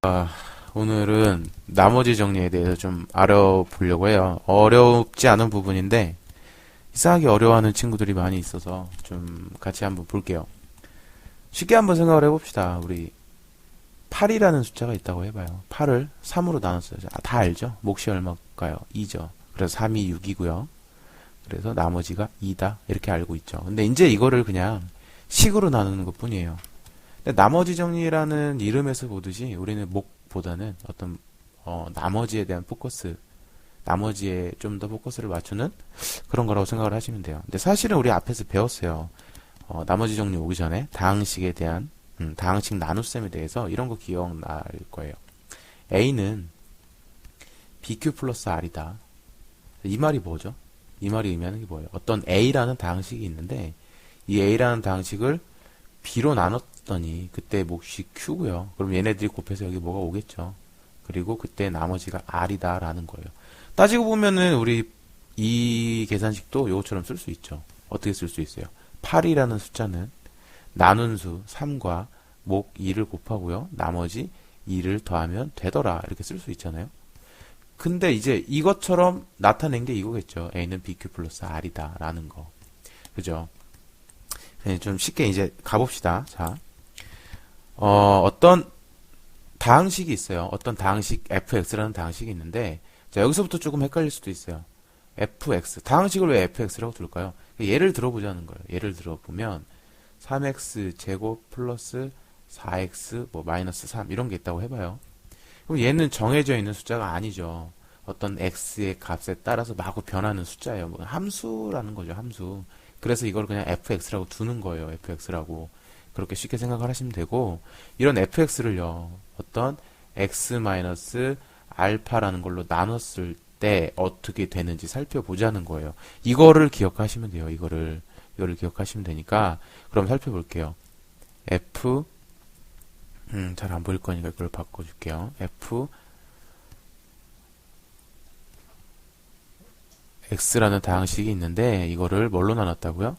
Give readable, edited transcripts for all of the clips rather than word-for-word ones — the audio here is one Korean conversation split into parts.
아, 오늘은 나머지 정리에 대해서 좀 알아보려고 해요. 어렵지 않은 부분인데 이상하게 어려워하는 친구들이 많이 있어서 좀 같이 한번 볼게요. 쉽게 한번 생각을 해봅시다. 우리 8이라는 숫자가 있다고 해봐요. 8을 3으로 나눴어요. 다 알죠? 몫이 얼마일까요? 2죠. 그래서 3이 6이고요. 그래서 나머지가 2다. 이렇게 알고 있죠. 근데 이제 이거를 그냥 식으로 나누는 것 뿐이에요. 근데 나머지 정리라는 이름에서 보듯이 우리는 목보다는 어떤 나머지에 대한 포커스, 나머지에 좀 더 포커스를 맞추는 그런 거라고 생각을 하시면 돼요. 근데 사실은 우리 앞에서 배웠어요. 나머지 정리 오기 전에 다항식에 대한 다항식 나눗셈에 대해서 이런 거 기억날 거예요. A는 BQ 플러스 R이다. 이 말이 뭐죠? 이 말이 의미하는 게 뭐예요? 어떤 A라는 다항식이 있는데 이 A라는 다항식을 B로 나눴더니 그때 몫이 Q고요. 그럼 얘네들이 곱해서 여기 뭐가 오겠죠. 그리고 그때 나머지가 R이다 라는 거예요. 따지고 보면은 우리 이 계산식도 이것처럼 쓸 수 있죠. 어떻게 쓸 수 있어요? 8이라는 숫자는 나눈 수 3과 목 2를 곱하고요. 나머지 2를 더하면 되더라. 이렇게 쓸 수 있잖아요. 근데 이제 이것처럼 나타낸 게 이거겠죠. A는 BQ 플러스 R이다 라는 거. 그죠? 네, 좀 쉽게 이제 가봅시다. 자, 어떤 다항식이 있어요. 어떤 다항식 fx라는 다항식이 있는데 자, 여기서부터 조금 헷갈릴 수도 있어요. fx 다항식을 왜 fx라고 둘까요? 예를 들어보자는 거예요. 예를 들어보면 3x 제곱 플러스 4x 뭐 마이너스 3 이런 게 있다고 해봐요. 그럼 얘는 정해져 있는 숫자가 아니죠. 어떤 x의 값에 따라서 마구 변하는 숫자예요. 뭐 함수라는 거죠. 함수. 그래서 이걸 그냥 fx라고 두는 거예요. fx라고. 그렇게 쉽게 생각을 하시면 되고 이런 fx를요. 어떤 x-알파라는 걸로 나눴을 때 어떻게 되는지 살펴보자는 거예요. 이거를 기억하시면 돼요. 이거를 기억하시면 되니까 그럼 살펴볼게요. f 잘 안 보일 거니까 이걸 바꿔줄게요. f x라는 다항식이 있는데 이거를 뭘로 나눴다고요?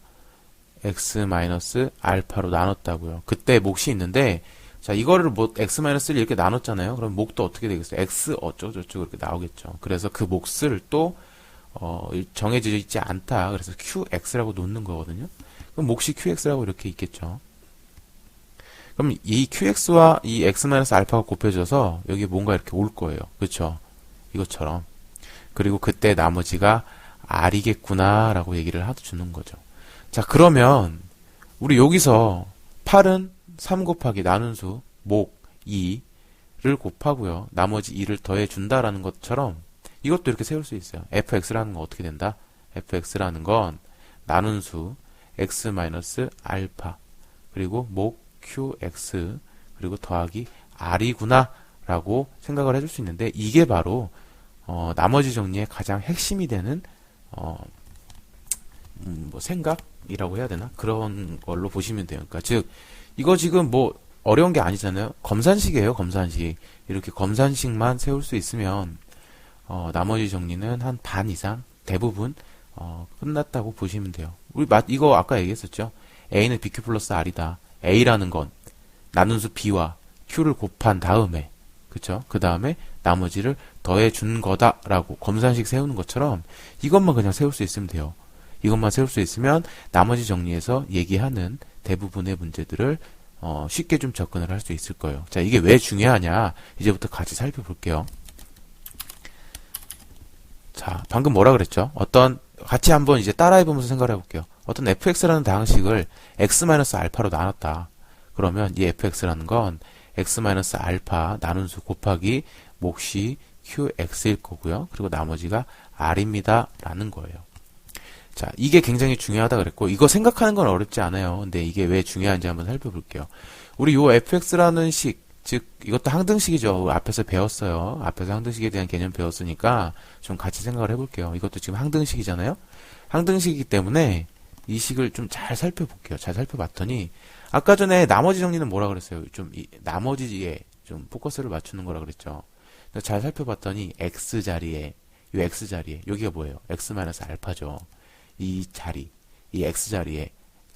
x-알파로 나눴다고요. 그때 몫이 있는데 자 이거를 뭐 x-1을 이렇게 나눴잖아요. 그럼 몫도 어떻게 되겠어요? x 어쩌고저쩌고 이렇게 나오겠죠. 그래서 그 몫을 또 정해져 있지 않다. 그래서 qx라고 놓는 거거든요. 그럼 몫이 qx라고 이렇게 있겠죠. 그럼 이 qx와 이 x-알파가 곱해져서 여기 뭔가 이렇게 올 거예요. 그렇죠? 이것처럼. 그리고 그때 나머지가 r이겠구나 라고 얘기를 해주는 거죠. 자 그러면 우리 여기서 8은 3 곱하기 나눈 수 목 2를 곱하고요. 나머지 2를 더해 준다라는 것처럼 이것도 이렇게 세울 수 있어요. fx라는 건 어떻게 된다? fx라는 건 나눈 수 x-알파 그리고 목 qx 그리고 더하기 r이구나 라고 생각을 해줄 수 있는데 이게 바로 나머지 정리의 가장 핵심이 되는 뭐 생각이라고 해야 되나? 그런 걸로 보시면 돼요. 그러니까 즉 이거 지금 뭐 어려운 게 아니잖아요. 검산식이에요. 검산식. 이렇게 검산식만 세울 수 있으면 나머지 정리는 한 반 이상 대부분 끝났다고 보시면 돼요. 우리 이거 아까 얘기했었죠. A는 BQ 플러스 R이다. A라는 건 나눈 수 B와 Q를 곱한 다음에 그쵸? 그 다음에 나머지를 더해 준 거다라고 검산식 세우는 것처럼 이것만 그냥 세울 수 있으면 돼요. 이것만 세울 수 있으면 나머지 정리에서 얘기하는 대부분의 문제들을 쉽게 좀 접근을 할 수 있을 거예요. 자, 이게 왜 중요하냐? 이제부터 같이 살펴볼게요. 자, 방금 뭐라 그랬죠? 같이 한번 이제 따라해보면서 생각을 해볼게요. 어떤 fx라는 다항식을 x-알파로 나눴다. 그러면 이 fx라는 건 x-알파 나눈 수 곱하기 몫이 qx일 거고요. 그리고 나머지가 r입니다. 라는 거예요. 자, 이게 굉장히 중요하다 그랬고 이거 생각하는 건 어렵지 않아요. 근데 이게 왜 중요한지 한번 살펴볼게요. 우리 요 fx라는 식, 즉 이것도 항등식이죠. 앞에서 배웠어요. 앞에서 항등식에 대한 개념 배웠으니까 좀 같이 생각을 해볼게요. 이것도 지금 항등식이잖아요. 항등식이기 때문에 이 식을 좀 잘 살펴볼게요. 잘 살펴봤더니 아까 전에 나머지 정리는 뭐라 그랬어요? 좀 나머지에 좀 포커스를 맞추는 거라 그랬죠. 잘 살펴봤더니 x 자리에 여기가 뭐예요? x-알파죠. 이 x 자리에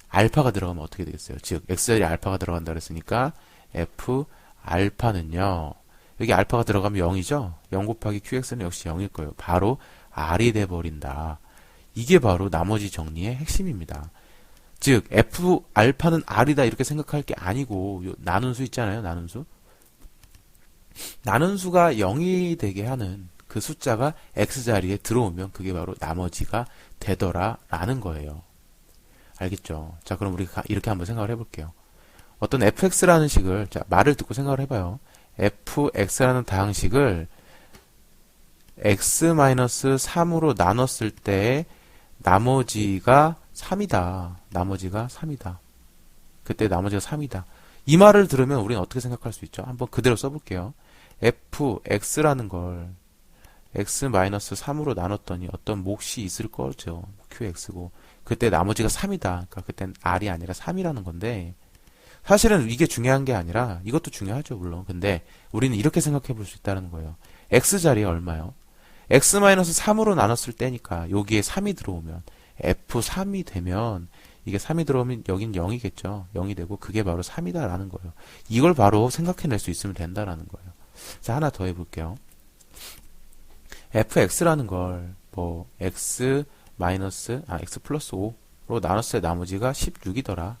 알파가 들어가면 어떻게 되겠어요? 즉, x자리에 알파가 들어간다 그랬으니까 f 알파는요. 여기 알파가 들어가면 0이죠? 0 곱하기 qx는 역시 0일 거예요. 바로 r이 돼버린다. 이게 바로 나머지 정리의 핵심입니다. 즉 f 알파는 r이다 이렇게 생각할 게 아니고 나눈 수 있잖아요. 나눈 수. 나눈 수가 0이 되게 하는 그 숫자가 x자리에 들어오면 그게 바로 나머지가 되더라라는 거예요. 알겠죠? 자, 그럼 우리 이렇게 한번 생각을 해볼게요. 어떤 fx라는 식을, 자, 말을 듣고 생각을 해봐요. fx라는 다항식을 x-3으로 나눴을 때 나머지가 3이다. 나머지가 3이다. 그때 나머지가 3이다. 이 말을 들으면 우리는 어떻게 생각할 수 있죠? 한번 그대로 써볼게요. fx라는 걸 x-3으로 나눴더니 어떤 몫이 있을 거죠. qx고. 그때 나머지가 3이다. 그러니까 그땐 r이 아니라 3이라는 건데 사실은 이게 중요한 게 아니라 이것도 중요하죠. 물론. 근데 우리는 이렇게 생각해 볼 수 있다는 거예요. x자리에 얼마요? x-3으로 나눴을 때니까 여기에 3이 들어오면 f3이 되면 이게 3이 들어오면 여긴 0이겠죠. 0이 되고 그게 바로 3이다 라는 거예요. 이걸 바로 생각해낼 수 있으면 된다라는 거예요. 자, 하나 더 해볼게요. fx라는 걸 뭐 x 플러스 5로 나눴을 때 나머지가 16이더라.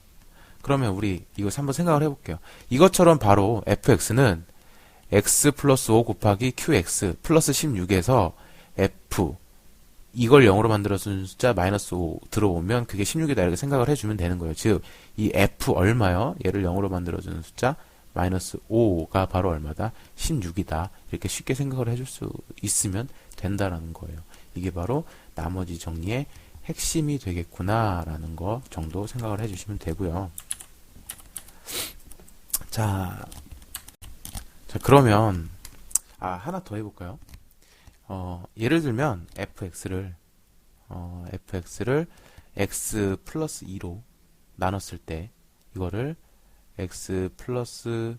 그러면 우리 이거 한번 생각을 해볼게요. 이것처럼 바로 fx는 x 플러스 5 곱하기 qx 플러스 16에서 f 이걸 0으로 만들어준 숫자 마이너스 5 들어오면 그게 16이다 이렇게 생각을 해주면 되는 거예요. 즉 이 f 얼마요? 얘를 0으로 만들어주는 숫자 마이너스 5가 바로 얼마다? 16이다. 이렇게 쉽게 생각을 해줄 수 있으면 된다라는 거예요. 이게 바로 나머지 정리의 핵심이 되겠구나라는 거 정도 생각을 해주시면 되고요. 자 그러면 하나 더 해볼까요? 예를 들면 fx를 x 플러스 2로 나눴을 때 이거를 x 플러스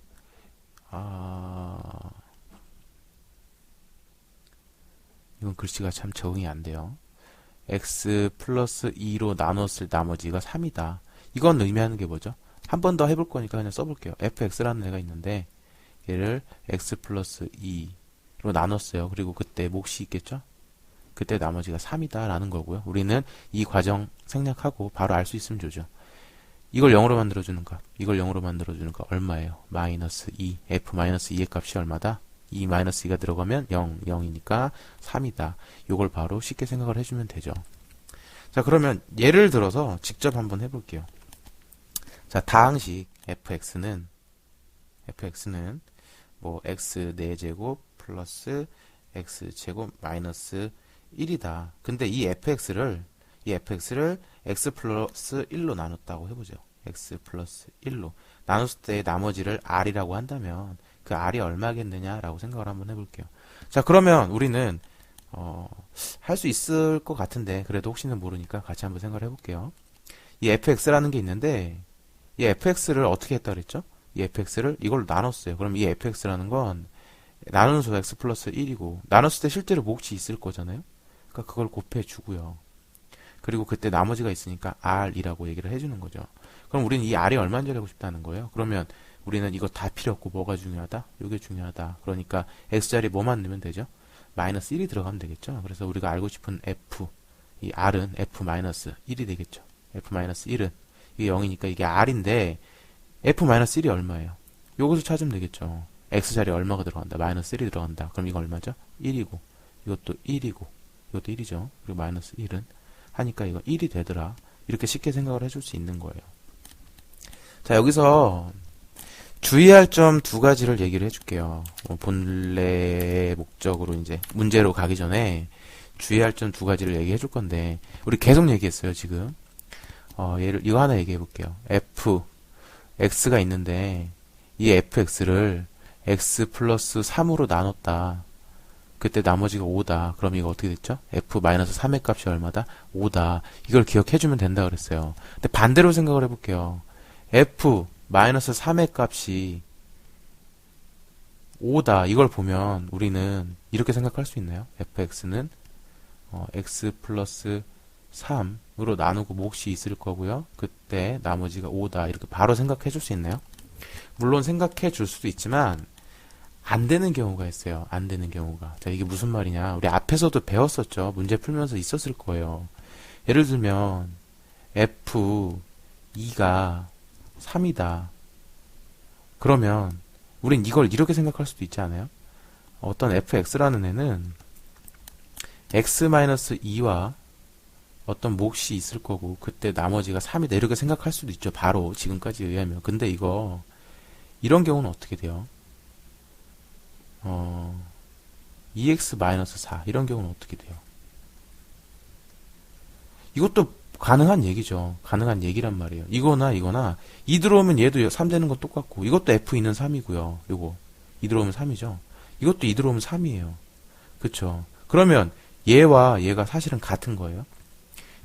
이건 글씨가 참 적응이 안 돼요. x 플러스 2로 나눴을 나머지가 3이다. 이건 의미하는 게 뭐죠? 한 번 더 해볼 거니까 그냥 써볼게요. fx라는 애가 있는데 얘를 x 플러스 2로 나눴어요. 그리고 그때 몫이 있겠죠? 그때 나머지가 3이다 라는 거고요. 우리는 이 과정 생략하고 바로 알 수 있으면 좋죠. 이걸 0으로 만들어주는 값, 이걸 0으로 만들어주는 값 얼마예요? 마이너스 2, f-2의 값이 얼마다? 2 마이너스 2가 들어가면 0, 0이니까 3이다. 이걸 바로 쉽게 생각을 해주면 되죠. 자, 그러면 예를 들어서 직접 한번 해볼게요. 자, 다항식 fx는 뭐 x 4제곱 플러스 x제곱 마이너스 1이다. 근데 이 fx를 x 플러스 1로 나눴다고 해보죠. x 플러스 1로 나눴을 때 나머지를 r이라고 한다면 그 r이 얼마겠느냐라고 생각을 한번 해볼게요. 자, 그러면 우리는 할 수 있을 것 같은데 그래도 혹시는 모르니까 같이 한번 생각을 해볼게요. 이 fx라는 게 있는데 이 fx를 어떻게 했다 그랬죠? 이 fx를 이걸로 나눴어요. 그럼 이 fx라는 건 나누는 수가 x 플러스 1이고 나눴을 때 실제로 몫이 있을 거잖아요. 그러니까 그걸 곱해주고요. 그리고 그때 나머지가 있으니까 r이라고 얘기를 해주는 거죠. 그럼 우리는 이 r이 얼마인지 알고 싶다는 거예요. 그러면 우리는 이거 다 필요 없고 뭐가 중요하다? 이게 중요하다. 그러니까 x자리에 뭐만 넣으면 되죠? 마이너스 1이 들어가면 되겠죠. 그래서 우리가 알고 싶은 f, 이 r은 f-1이 되겠죠. f-1은 이게 0이니까 이게 r인데 f-1이 얼마예요? 요것을 찾으면 되겠죠. x자리에 얼마가 들어간다? 마이너스 1이 들어간다. 그럼 이거 얼마죠? 1이고 이것도 1이고 이것도 1이죠. 그리고 마이너스 1은 하니까 이거 1이 되더라. 이렇게 쉽게 생각을 해줄 수 있는 거예요. 자, 여기서 주의할 점 두 가지를 얘기를 해줄게요. 본래 목적으로 이제 문제로 가기 전에 주의할 점 두 가지를 얘기해 줄 건데 우리 계속 얘기했어요 지금. 이거 하나 얘기해 볼게요. x가 있는데 이 fx를 x 플러스 3으로 나눴다. 그때 나머지가 5다. 그럼 이거 어떻게 됐죠? f-3의 값이 얼마다? 5다. 이걸 기억해주면 된다 그랬어요. 근데 반대로 생각을 해볼게요. f-3의 값이 5다. 이걸 보면 우리는 이렇게 생각할 수 있나요? fx는 x 플러스 3으로 나누고 몫이 있을 거고요. 그때 나머지가 5다. 이렇게 바로 생각해 줄 수 있나요? 물론 생각해 줄 수도 있지만 안 되는 경우가 있어요. 안 되는 경우가. 자, 이게 무슨 말이냐. 우리 앞에서도 배웠었죠. 문제 풀면서 있었을 거예요. 예를 들면, F2가 3이다. 그러면, 우린 이걸 이렇게 생각할 수도 있지 않아요? 어떤 fx라는 애는 x-2와 어떤 몫이 있을 거고, 그때 나머지가 3이다. 이렇게 생각할 수도 있죠. 바로, 지금까지 의하면. 근데 이런 경우는 어떻게 돼요? 2x-4 이런 경우는 어떻게 돼요? 이것도 가능한 얘기죠. 가능한 얘기란 말이에요. 이거나 2 들어오면 얘도 3 되는 건 똑같고 이것도 f2는 3이고요. 요거 2 들어오면 3이죠. 이것도 2 들어오면 3이에요. 그쵸? 그러면 얘와 얘가 사실은 같은 거예요?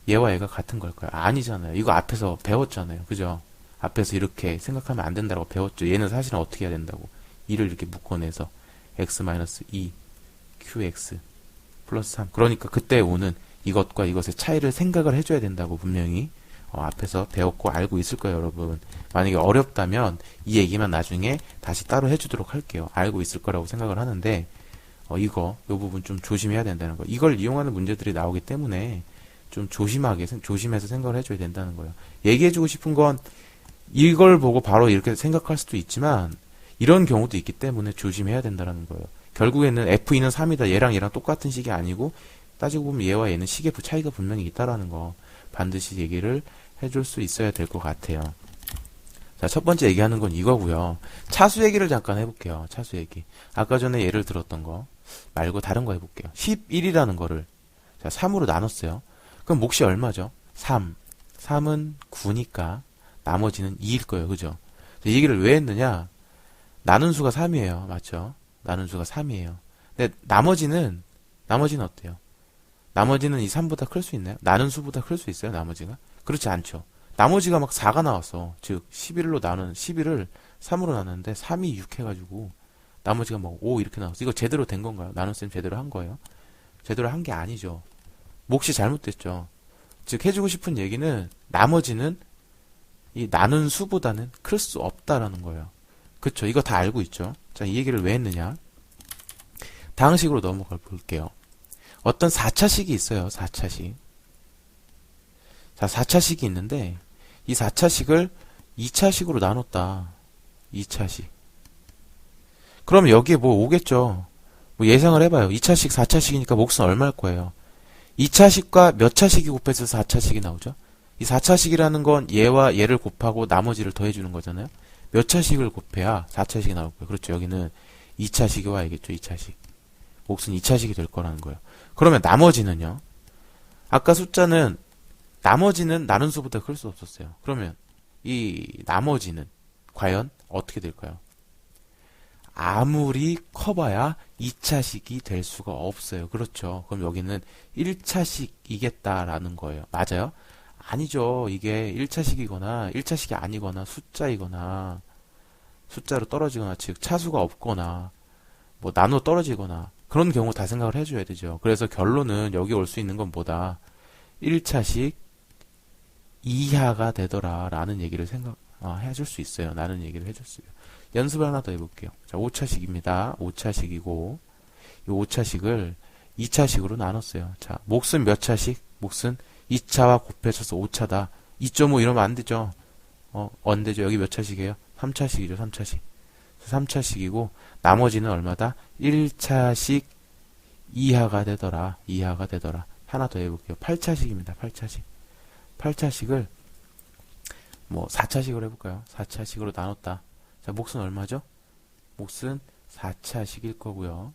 얘와 얘가 같은 걸까요? 아니잖아요. 이거 앞에서 배웠잖아요. 그죠? 앞에서 이렇게 생각하면 안 된다고 배웠죠. 얘는 사실은 어떻게 해야 된다고. 2를 이렇게 묶어내서 x-2 qx 플러스 3. 그러니까 그때 오는 이것과 이것의 차이를 생각을 해줘야 된다고 분명히 앞에서 배웠고 알고 있을 거예요, 여러분. 만약에 어렵다면 이 얘기만 나중에 다시 따로 해주도록 할게요. 알고 있을 거라고 생각을 하는데 이 부분 좀 조심해야 된다는 거. 이걸 이용하는 문제들이 나오기 때문에 좀 조심해서 생각을 해줘야 된다는 거예요. 얘기해주고 싶은 건 이걸 보고 바로 이렇게 생각할 수도 있지만 이런 경우도 있기 때문에 조심해야 된다는 거예요. 결국에는 F2는 3이다. 얘랑 똑같은 식이 아니고 따지고 보면 얘와 얘는 식의 차이가 분명히 있다라는 거 반드시 얘기를 해줄 수 있어야 될 것 같아요. 자, 첫 번째 얘기하는 건 이거고요. 차수 얘기를 잠깐 해볼게요. 차수 얘기. 아까 전에 예를 들었던 거 말고 다른 거 해볼게요. 11이라는 거를 자, 3으로 나눴어요. 그럼 몫이 얼마죠? 3. 3은 9니까 나머지는 2일 거예요. 그죠? 이 얘기를 왜 했느냐? 나눈 수가 3이에요. 맞죠? 나눈 수가 3이에요. 근데 나머지는 어때요? 나머지는 이 3보다 클 수 있나요? 나눈 수보다 클 수 있어요? 나머지가? 그렇지 않죠. 나머지가 막 4가 나왔어. 즉 11을 3으로 나눴는데 3이 6 해가지고 나머지가 막 5 이렇게 나왔어. 이거 제대로 된 건가요? 나눗셈 제대로 한 거예요? 제대로 한 게 아니죠. 몫이 잘못됐죠. 즉 해주고 싶은 얘기는 나머지는 이 나눈 수보다는 클 수 없다라는 거예요. 그쵸? 이거 다 알고 있죠? 자, 이 얘기를 왜 했느냐? 다음 식으로 넘어가 볼게요. 어떤 4차식이 있어요. 4차식. 자, 4차식이 있는데 이 4차식을 2차식으로 나눴다. 2차식. 그럼 여기에 뭐 오겠죠? 뭐 예상을 해봐요. 2차식, 4차식이니까 몫은 얼마일 거예요? 2차식과 몇 차식이 곱해서 4차식이 나오죠? 이 4차식이라는 건 얘와 얘를 곱하고 나머지를 더해주는 거잖아요? 몇 차식을 곱해야 4차식이 나올 거예요? 그렇죠. 여기는 2차식이 와야겠죠. 2차식. 몫은 2차식이 될 거라는 거예요. 그러면 나머지는요? 아까 숫자는 나머지는 나눈 수보다 클 수 없었어요. 그러면 이 나머지는 과연 어떻게 될까요? 아무리 커봐야 2차식이 될 수가 없어요. 그렇죠. 그럼 여기는 1차식이겠다라는 거예요. 맞아요? 아니죠. 이게 1차식이거나 1차식이 아니거나 숫자이거나 숫자로 떨어지거나 즉 차수가 없거나 뭐 나눠 떨어지거나 그런 경우 다 생각을 해줘야 되죠. 그래서 결론은 여기 올 수 있는 건 뭐다? 1차식 이하가 되더라 라는 얘기를 해줄 수 있어요. 라는 얘기를 해줬어요. 연습을 하나 더 해볼게요. 자, 5차식입니다. 5차식이고 이 5차식을 2차식으로 나눴어요. 자, 몫은 몇 차식? 몫은 2차와 곱해져서 5차다. 2.5 이러면 안 되죠. 안 되죠. 여기 몇 차식이에요? 3차식이죠. 3차식. 3차식이고 나머지는 얼마다? 1차식 이하가 되더라. 이하가 되더라. 하나 더 해볼게요. 8차식입니다. 8차식. 8차식을 뭐 4차식으로 해볼까요? 4차식으로 나눴다. 자, 몫은 얼마죠? 몫은 4차식일 거고요.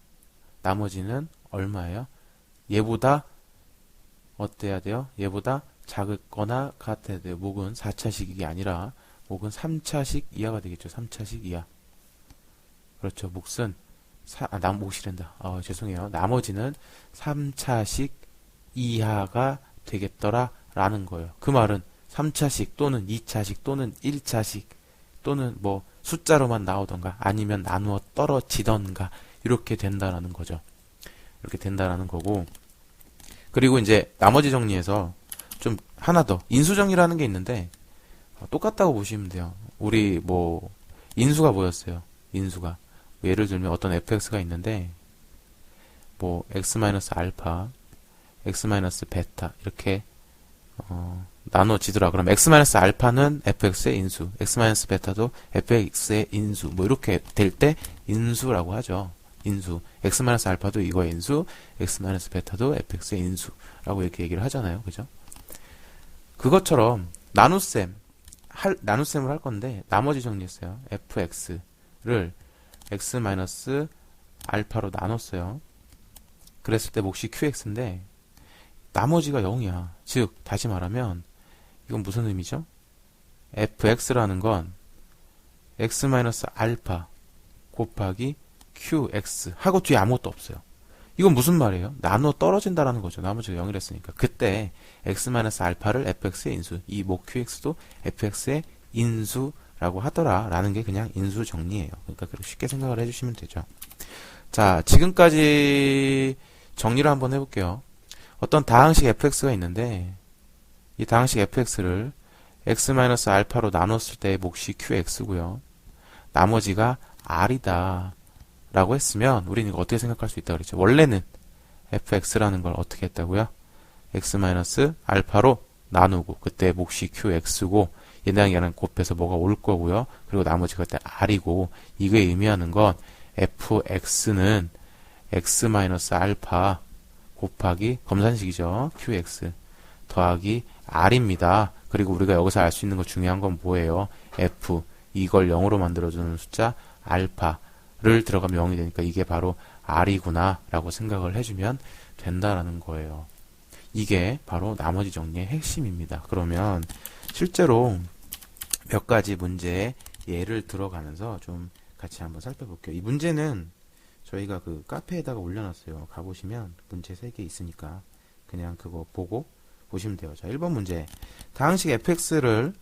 나머지는 얼마예요? 얘보다 어때야 돼요? 얘보다 작거나 같아야 돼요. 몫은 4차식이 아니라 몫은 3차식 이하가 되겠죠. 3차식 이하. 그렇죠. 몫은 몫이란다. 죄송해요. 나머지는 3차식 이하가 되겠더라 라는 거예요. 그 말은 3차식 또는 2차식 또는 1차식 또는 뭐 숫자로만 나오던가 아니면 나누어 떨어지던가 이렇게 된다라는 거죠. 이렇게 된다라는 거고 그리고 이제 나머지 정리해서 좀 하나 더 인수정리라는 게 있는데 똑같다고 보시면 돼요. 우리 뭐 인수가 뭐였어요? 인수가 예를 들면 어떤 fx가 있는데 뭐 x-알파, x-베타 이렇게 나눠지더라. 그럼 x-알파는 fx의 인수, x-베타도 fx의 인수, 뭐 이렇게 될 때 인수라고 하죠. 인수. x-알파도 이거의 인수, x-베타도 fx의 인수라고 이렇게 얘기를 하잖아요. 그죠? 그것처럼 나눗셈을 할 건데 나머지 정리했어요. fx를 x-알파로 나눴어요. 그랬을 때 몫이 qx인데 나머지가 0이야. 즉 다시 말하면 이건 무슨 의미죠? fx라는 건 x-알파 곱하기 qx 하고 뒤에 아무것도 없어요. 이건 무슨 말이에요? 나눠 떨어진다라는 거죠. 나머지가 0이랬으니까. 그때 x-알파를 fx의 인수, 이 목 qx도 fx의 인수라고 하더라 라는 게 그냥 인수 정리예요. 그러니까 그렇게 쉽게 생각을 해주시면 되죠. 자, 지금까지 정리를 한번 해볼게요. 어떤 다항식 fx가 있는데 이 다항식 fx를 x-알파로 나눴을 때의 몫이 qx고요. 나머지가 r이다 라고 했으면 우리는 이거 어떻게 생각할 수 있다 그랬죠? 원래는 fx라는 걸 어떻게 했다고요? x-알파로 나누고 그때 몫이 qx고 얘랑 얘랑 곱해서 뭐가 올 거고요. 그리고 나머지가 그때 r이고 이게 의미하는 건 fx는 x-알파 곱하기 검산식이죠. qx 더하기 r입니다. 그리고 우리가 여기서 알 수 있는 거 중요한 건 뭐예요? f 이걸 0으로 만들어주는 숫자 알파를 들어가면 0이 되니까 이게 바로 r이구나 라고 생각을 해주면 된다라는 거예요. 이게 바로 나머지 정리의 핵심입니다. 그러면 실제로 몇 가지 문제의 예를 들어가면서 좀 같이 한번 살펴볼게요. 이 문제는 저희가 그 카페에다가 올려놨어요. 가보시면 문제 3개 있으니까 그냥 그거 보고 보시면 돼요. 자, 1번 문제. 다항식 fx를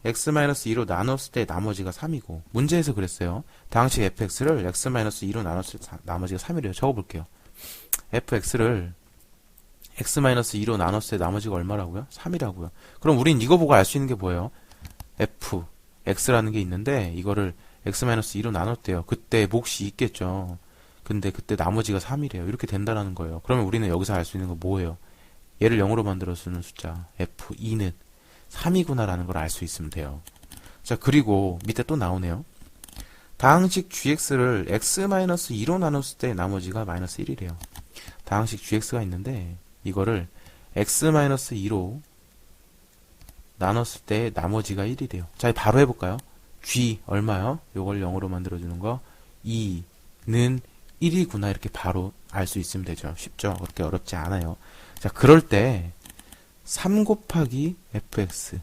x-2로 나눴을 때 나머지가 3이고 문제에서 그랬어요. 다항식 fx를 x-2로 나눴을 때 나머지가 3이래요. 적어볼게요. fx를 x-2로 나눴을 때 나머지가 얼마라고요? 3이라고요. 그럼 우린 이거 보고 알 수 있는 게 뭐예요? f, x라는 게 있는데 이거를 x-2로 나눴대요. 그때 몫이 있겠죠. 근데 그때 나머지가 3이래요. 이렇게 된다라는 거예요. 그러면 우리는 여기서 알 수 있는 건 뭐예요? 얘를 0으로 만들어주는 숫자 f2는 3이구나라는 걸 알 수 있으면 돼요. 자, 그리고 밑에 또 나오네요. 다항식 gx를 x-2로 나눴을 때 나머지가 마이너스 1이래요. 다항식 gx가 있는데 이거를 x-2로 나눴을 때 나머지가 1이래요. 자, 바로 해볼까요? g 얼마요? 요걸 0으로 만들어주는 거 2는 1이구나 이렇게 바로 알 수 있으면 되죠. 쉽죠? 그렇게 어렵지 않아요. 자, 그럴 때 3 곱하기 fx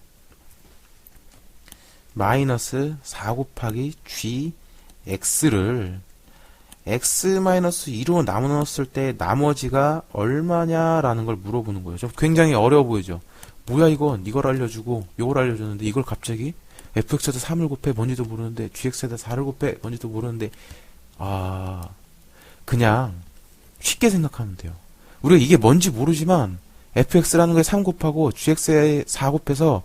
마이너스 4 곱하기 gx를 x-2로 나눴을 때 나머지가 얼마냐라는 걸 물어보는 거예요. 좀 굉장히 어려워 보이죠? 뭐야 이건 이걸 알려주고 이걸 알려줬는데 이걸 갑자기 fx에다 3을 곱해 뭔지도 모르는데 gx에다 4를 곱해 뭔지도 모르는데 그냥 쉽게 생각하면 돼요. 우리가 이게 뭔지 모르지만 fx라는 걸 3 곱하고 gx에 4 곱해서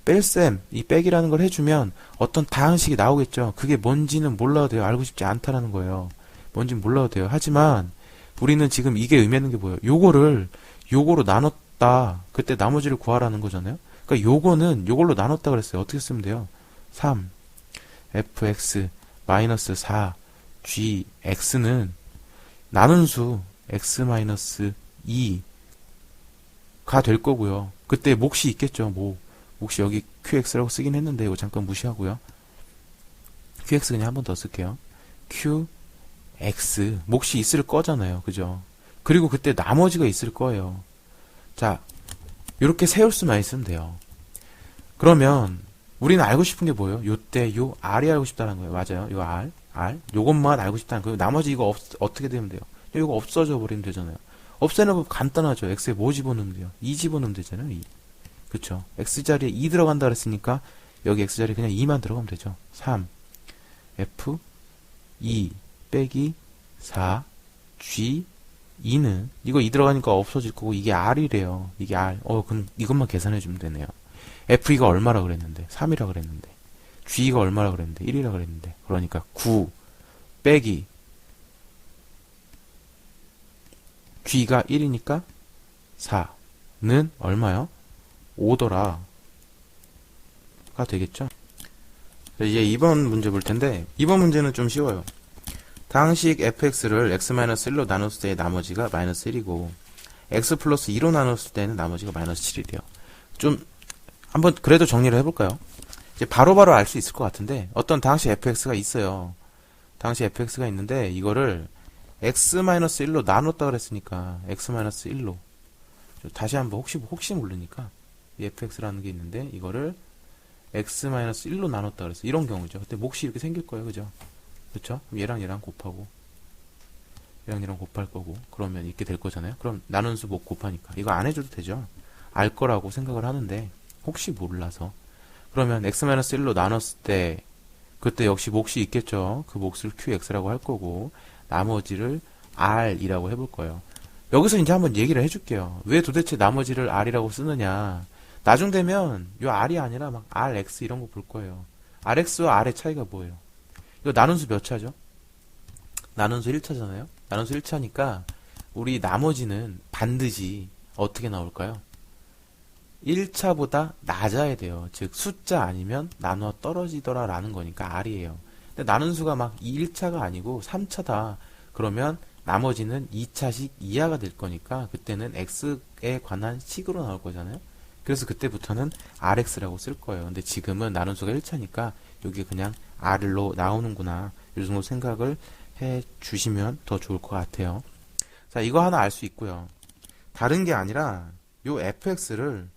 뺄셈, 이 빼기라는 걸 해주면 어떤 다항식이 나오겠죠. 그게 뭔지는 몰라도 돼요. 알고 싶지 않다라는 거예요. 뭔지는 몰라도 돼요. 하지만 우리는 지금 이게 의미하는 게 뭐예요? 요거로 나눴다. 그때 나머지를 구하라는 거잖아요. 그러니까 요거는 요걸로 나눴다 그랬어요. 어떻게 쓰면 돼요? 3 fx 마이너스 4 gx는 나눈 수 x-2가 될 거고요. 그때 몫이 있겠죠. 몫이 여기 qx라고 쓰긴 했는데 이거 잠깐 무시하고요. qx 그냥 한 번 더 쓸게요. qx 몫이 있을 거잖아요. 그죠? 그리고 그때 나머지가 있을 거예요. 자, 이렇게 세울 수만 있으면 돼요. 그러면 우리는 알고 싶은 게 뭐예요? 요때 요 r이 알고 싶다는 거예요. 맞아요. 요 r 요것만 알고 싶다는 거예요. 나머지 이거 어떻게 되면 돼요? 이거 없어져 버리면 되잖아요. 없애는 거 간단하죠. x에 뭐 집어넣으면 돼요? 2 집어넣으면 되잖아요. 2. 그쵸? x자리에 2 들어간다 그랬으니까 여기 x자리에 그냥 2만 들어가면 되죠. 3 f 2 빼기 4 g 2는 이거 2 들어가니까 없어질 거고 이게 r이래요. 이게 r. 그럼 이것만 계산해 주면 되네요. f2가 얼마라 그랬는데 3이라 그랬는데 g가 얼마라 그랬는데 1이라 그랬는데 그러니까 9 빼기 G가 1이니까 4는 얼마요? 5더라 가 되겠죠. 이제 2번 문제 볼 텐데 2번 문제는 좀 쉬워요. 당식 fx를 x-1로 나눴을 때 나머지가 마이너스 1이고 x 플러스 2로 나눴을 때는 나머지가 마이너스 7이래요. 좀 한번 그래도 정리를 해볼까요? 이제 바로바로 알 수 있을 것 같은데 어떤 당식 fx가 있어요. 당시 fx가 있는데 이거를 x-1로 나눴다 그랬으니까 x-1로 다시 한번 혹시 모르니까 이 fx라는 게 있는데 이거를 x-1로 나눴다 그랬어. 이런 경우죠. 그때 몫이 이렇게 생길 거예요. 그죠? 그렇죠? 얘랑 곱하고 얘랑 곱할 거고 그러면 이렇게 될 거잖아요. 그럼 나눈 수 몫 곱하니까 이거 안 해줘도 되죠. 알 거라고 생각을 하는데 혹시 몰라서 그러면 x-1로 나눴을 때 그때 역시 몫이 있겠죠. 그 몫을 qx라고 할 거고 나머지를 r이라고 해볼 거예요. 여기서 이제 한번 얘기를 해줄게요. 왜 도대체 나머지를 r이라고 쓰느냐. 나중 되면 요 r이 아니라 막 rx 이런 거 볼 거예요. rx와 r의 차이가 뭐예요? 이거 나눈수 몇 차죠? 나눈수 1차잖아요. 나눈수 1차니까 우리 나머지는 반드시 어떻게 나올까요? 1차보다 낮아야 돼요. 즉 숫자 아니면 나눠 떨어지더라 라는 거니까 r이에요. 근데 나눈수가 막 1차가 아니고 3차다. 그러면 나머지는 2차식 이하가 될 거니까 그때는 x에 관한 식으로 나올 거잖아요. 그래서 그때부터는 rx라고 쓸 거예요. 근데 지금은 나눈수가 1차니까 여기 그냥 r로 나오는구나. 이 정도 생각을 해 주시면 더 좋을 것 같아요. 자, 이거 하나 알 수 있고요. 다른 게 아니라 요 fx를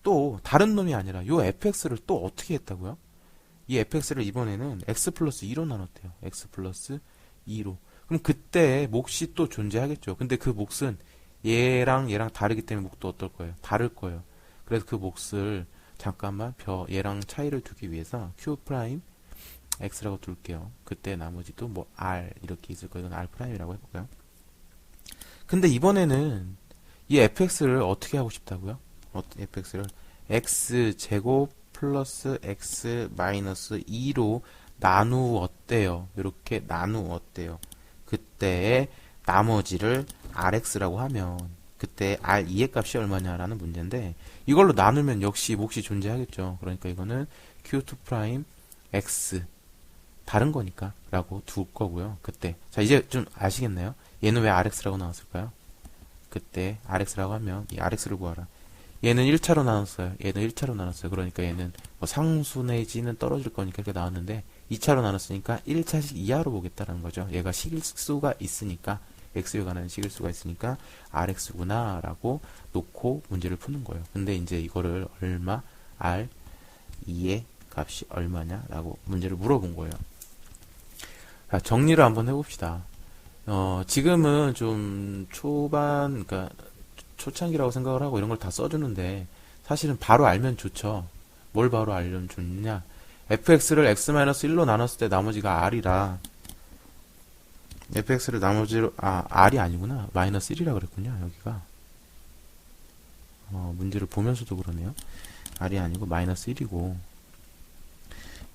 또 다른 놈이 아니라 요 fx를 또 어떻게 했다고요? 이 fx를 이번에는 x 플러스 2로 나눴대요. x 플러스 2로. 그럼 그때 몫이 또 존재하겠죠. 근데 그 몫은 얘랑 다르기 때문에 몫도 어떨 거예요? 다를 거예요. 그래서 그 몫을 잠깐만 얘랑 차이를 두기 위해서 q 프라임 x라고 둘게요. 그때 나머지도 뭐 r 이렇게 있을 거예요. 이건 r 프라임이라고 해볼까요? 근데 이번에는 이 fx를 어떻게 하고 싶다고요? fx를 x 제곱 플러스 x 마이너스 2로 나누었대요. 이렇게 나누었대요. 그때 나머지를 rx라고 하면 그때 r2의 값이 얼마냐라는 문제인데 이걸로 나누면 역시 몫이 존재하겠죠. 그러니까 이거는 q2 프라임 x 다른 거니까 라고 둘 거고요. 그때 자 이제 좀 아시겠나요? 얘는 왜 rx라고 나왔을까요? 그때 rx라고 하면 이 rx를 구하라. 얘는 1차로 나눴어요. 얘는 1차로 나눴어요. 그러니까 얘는 뭐 상수 내지는 떨어질 거니까 이렇게 나왔는데 2차로 나눴으니까 1차식 이하로 보겠다는 거죠. 얘가 식일수가 있으니까 x에 관한 식일수가 있으니까 rx구나 라고 놓고 문제를 푸는 거예요. 근데 이제 이거를 얼마 r2의 값이 얼마냐 라고 문제를 물어본 거예요. 자, 정리를 한번 해봅시다. 지금은 좀 그러니까 초창기라고 생각을 하고 이런 걸 다 써주는데 사실은 바로 알면 좋죠. 뭘 바로 알면 좋냐? fx를 x-1로 나눴을 때 나머지가 r이라 fx를 나머지로 r이 아니구나. 마이너스 1이라 그랬군요. 여기가 문제를 보면서도 그러네요. r이 아니고 마이너스 1이고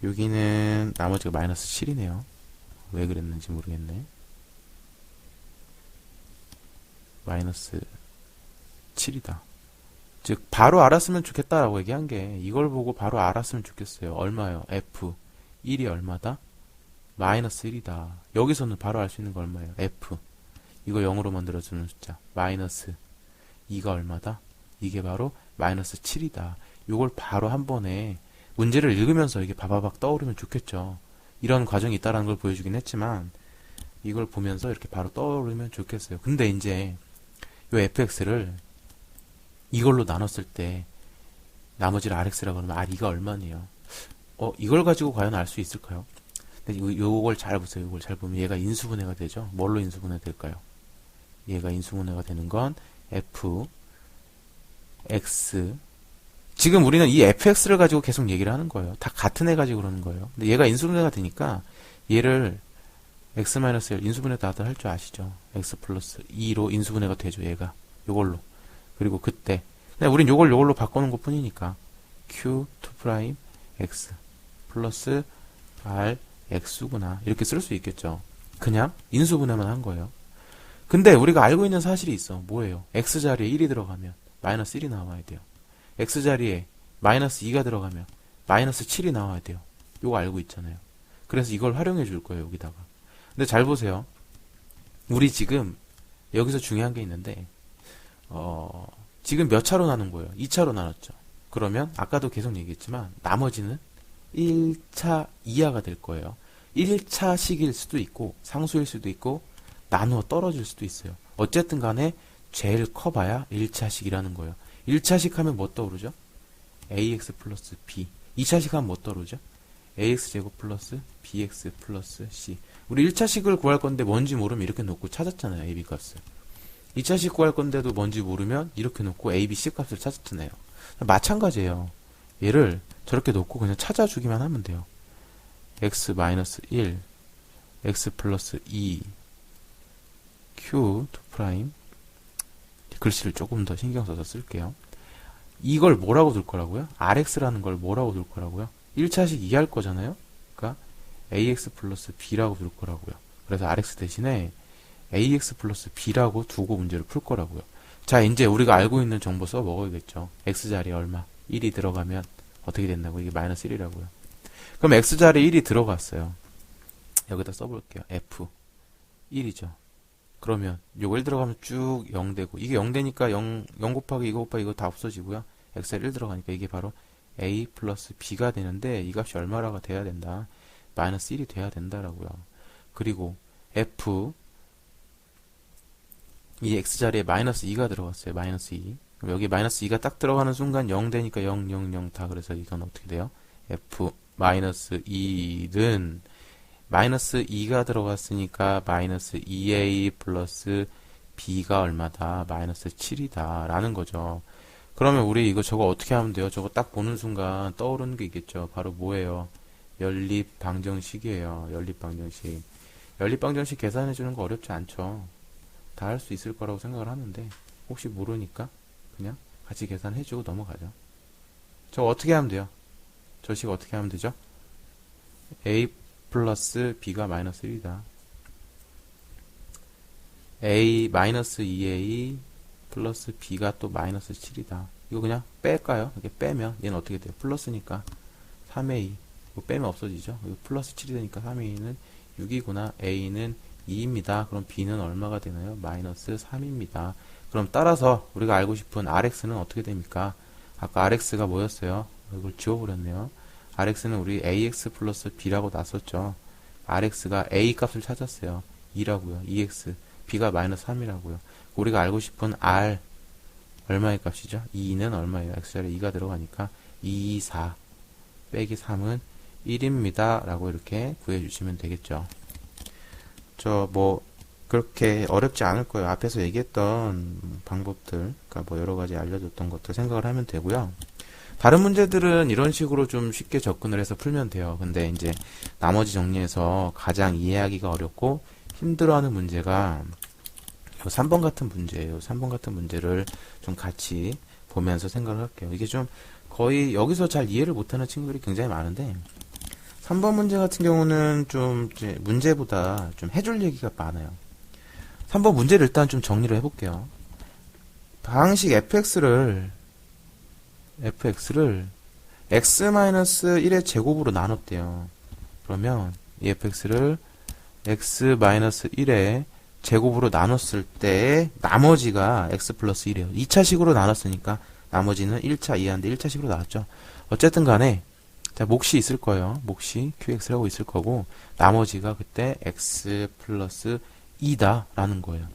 여기는 나머지가 마이너스 7이네요. 왜 그랬는지 모르겠네. 마이너스 7이다. 즉 바로 알았으면 좋겠다라고 얘기한 게 이걸 보고 바로 알았으면 좋겠어요. 얼마요? f 1이 얼마다? 마이너스 1이다. 여기서는 바로 알 수 있는 거 얼마예요? f 이거 0으로 만들어주는 숫자 마이너스 2가 얼마다? 이게 바로 마이너스 7이다. 이걸 바로 한 번에 문제를 읽으면서 이게 바바박 떠오르면 좋겠죠. 이런 과정이 있다는 걸 보여주긴 했지만 이걸 보면서 이렇게 바로 떠오르면 좋겠어요. 근데 이제 이 fx를 이걸로 나눴을 때 나머지를 rx라고 하면 r2가 얼마네요. 이걸 가지고 과연 알 수 있을까요? 근데 요걸 잘 보세요. 이걸 잘 보면 얘가 인수분해가 되죠. 뭘로 인수분해 될까요? 얘가 인수분해가 되는 건 f x 지금 우리는 이 fx를 가지고 계속 얘기를 하는 거예요. 다 같은 애 가지고 그러는 거예요. 근데 얘가 인수분해가 되니까 얘를 x-1 인수분해 다들 할 줄 아시죠? x 플러스 2로 인수분해가 되죠. 얘가 요걸로. 그리고 그때 그냥 우린 요걸로 바꾸는 것 뿐이니까 q2 프라임 x 플러스 r x구나 이렇게 쓸 수 있겠죠. 그냥 인수분해만 한 거예요. 근데 우리가 알고 있는 사실이 있어. 뭐예요? x자리에 1이 들어가면 마이너스 1이 나와야 돼요. x자리에 마이너스 2가 들어가면 마이너스 7이 나와야 돼요. 요거 알고 있잖아요. 그래서 이걸 활용해 줄 거예요, 여기다가. 근데 잘 보세요. 우리 지금 여기서 중요한 게 있는데 지금 몇 차로 나눈 거예요? 2차로 나눴죠. 그러면 아까도 계속 얘기했지만 나머지는 1차 이하가 될 거예요. 1차식일 수도 있고 상수일 수도 있고 나누어 떨어질 수도 있어요. 어쨌든 간에 제일 커봐야 1차식이라는 거예요. 1차식 하면 뭐 떠오르죠? ax 플러스 b. 2차식 하면 뭐 떠오르죠? ax제곱 플러스 bx 플러스 c. 우리 1차식을 구할 건데 뭔지 모르면 이렇게 놓고 찾았잖아요. ab 값을. 2차식 구할 건데도 뭔지 모르면 이렇게 놓고 a, b, c 값을 찾았잖아요. 마찬가지예요. 얘를 저렇게 놓고 그냥 찾아주기만 하면 돼요. x-1, x 플러스 2, q, 2', 글씨를 조금 더 신경 써서 쓸게요. 이걸 뭐라고 둘 거라고요? rx라는 걸 뭐라고 둘 거라고요? 1차식 이해할 거잖아요? 그러니까 ax 플러스 b라고 둘 거라고요. 그래서 rx 대신에 ax 플러스 b라고 두고 문제를 풀 거라고요. 자, 이제 우리가 알고 있는 정보 써 먹어야겠죠. x자리에 얼마? 1이 들어가면 어떻게 된다고? 이게 마이너스 1이라고요. 그럼 x자리에 1이 들어갔어요. 여기다 써볼게요. f 1이죠. 그러면 요거 1 들어가면 쭉 0 되고 이게 0 되니까 0 곱하기 이거 곱하기 이거 다 없어지고요. x에 1 들어가니까 이게 바로 a 플러스 b가 되는데 이 값이 얼마라가 돼야 된다? 마이너스 1이 돼야 된다라고요. 그리고 f 이 x자리에 마이너스 2가 들어갔어요. 마이너스 2. 그럼 여기 마이너스 2가 딱 들어가는 순간 0 되니까 0, 0, 0 다. 그래서 이건 어떻게 돼요? f 마이너스 2는 마이너스 2가 들어갔으니까 마이너스 2a 플러스 b가 얼마다? 마이너스 7이다 라는 거죠. 그러면 우리 이거 저거 어떻게 하면 돼요? 저거 딱 보는 순간 떠오르는 게 있겠죠. 바로 뭐예요? 연립방정식이에요. 연립방정식. 연립방정식 계산해 주는 거 어렵지 않죠. 다 할 수 있을 거라고 생각을 하는데 혹시 모르니까 그냥 같이 계산해 주고 넘어가죠. 저거 어떻게 하면 돼요? 저 식 어떻게 하면 되죠? a 플러스 b가 마이너스 1이다. a 마이너스 2a 플러스 b가 또 마이너스 7이다. 이거 그냥 뺄까요? 이렇게 빼면 얘는 어떻게 돼요? 플러스니까 3a. 이거 빼면 없어지죠? 이거 플러스 7이 되니까 3a는 6이구나. a는 2입니다. 그럼 b는 얼마가 되나요? 마이너스 3입니다. 그럼 따라서 우리가 알고 싶은 rx는 어떻게 됩니까? 아까 rx가 뭐였어요? 이걸 지워버렸네요. rx는 우리 ax 플러스 b라고 놨었죠. rx가 a 값을 찾았어요. 2라고요. 2x. b가 마이너스 3이라고요. 우리가 알고 싶은 r 얼마의 값이죠? 2는 얼마예요? x자리에 2가 들어가니까 2, 4 빼기 3은 1입니다. 라고 이렇게 구해주시면 되겠죠. 저 뭐 그렇게 어렵지 않을 거예요. 앞에서 얘기했던 방법들, 그러니까 뭐 여러 가지 알려줬던 것들 생각을 하면 되고요. 다른 문제들은 이런 식으로 좀 쉽게 접근을 해서 풀면 돼요. 근데 이제 나머지 정리해서 가장 이해하기가 어렵고 힘들어하는 문제가 3번 같은 문제예요. 3번 같은 문제를 좀 같이 보면서 생각을 할게요. 이게 좀 거의 여기서 잘 이해를 못하는 친구들이 굉장히 많은데 3번 문제 같은 경우는 좀 이제 문제보다 좀 해줄 얘기가 많아요. 3번 문제를 일단 좀 정리를 해볼게요. 방식 fx를 x-1의 제곱으로 나눴대요. 그러면 이 fx를 x-1의 제곱으로 나눴을 때 나머지가 x 플러스 1이에요. 2차식으로 나눴으니까 나머지는 1차 이하인데 1차식으로 나왔죠. 어쨌든 간에 자, 몫이 있을 거예요. 몫이 qx라고 있을 거고 나머지가 그때 x 플러스 2다 라는 거예요.